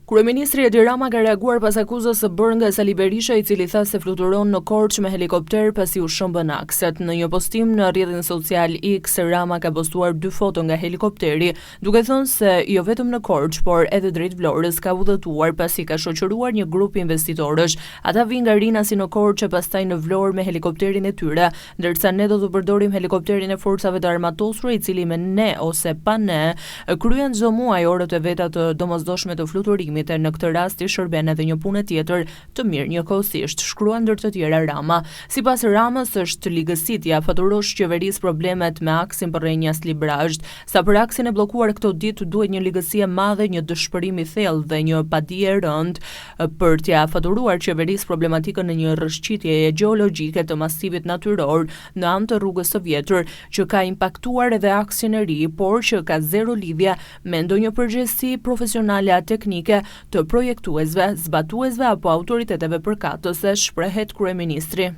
Kryeministri Edi Rama ka reaguar pas akuzës së bërë nga Sali Berisha, i cili tha se fluturon në Korçë me helikopter pasi u shëmbën akset. Në një postim në rrjetin social X, Rama ka postuar 2 foto nga helikopteri, duke thënë se jo vetëm në Korçë, por edhe drejt Vlorës ka udhëtuar pasi ka shoqëruar një grup investitorësh. Ata vinë nga Rinasi në Korçë e pastaj në Vlorë me helikopterin e tyre, ndërsa ne do të përdorim helikopterin e forcave të armatosura, i cili me ne ose pa ne kryen çdo muaj orët e veta të domosdoshme të fluturimit. Në këtë rast i shërben edhe një punë tjetër të mirë njëkohësisht, shkruan ndër të tjera Rama. Sipas Ramës, është ligësitja faturosh qeverisë problemet me aksin për rrenjas Librazht. Sa për aksin e bllokuar këto ditë, duhet një ligësi e madhe, një dëshpërim i thellë dhe një padije e rëndë për t'ia faturuar qeverisë problematikën në një rrëshqitje gjeologjike të masivit natyror në anë të rrugës së vjetër, që ka impaktuar edhe aksin e ri, por që ka zero lidhje me ndonjë përgjegjësi profesionale a teknike të projektuesve, zbatuesve apo autoriteteve përkatëse, shprehet kryeministri.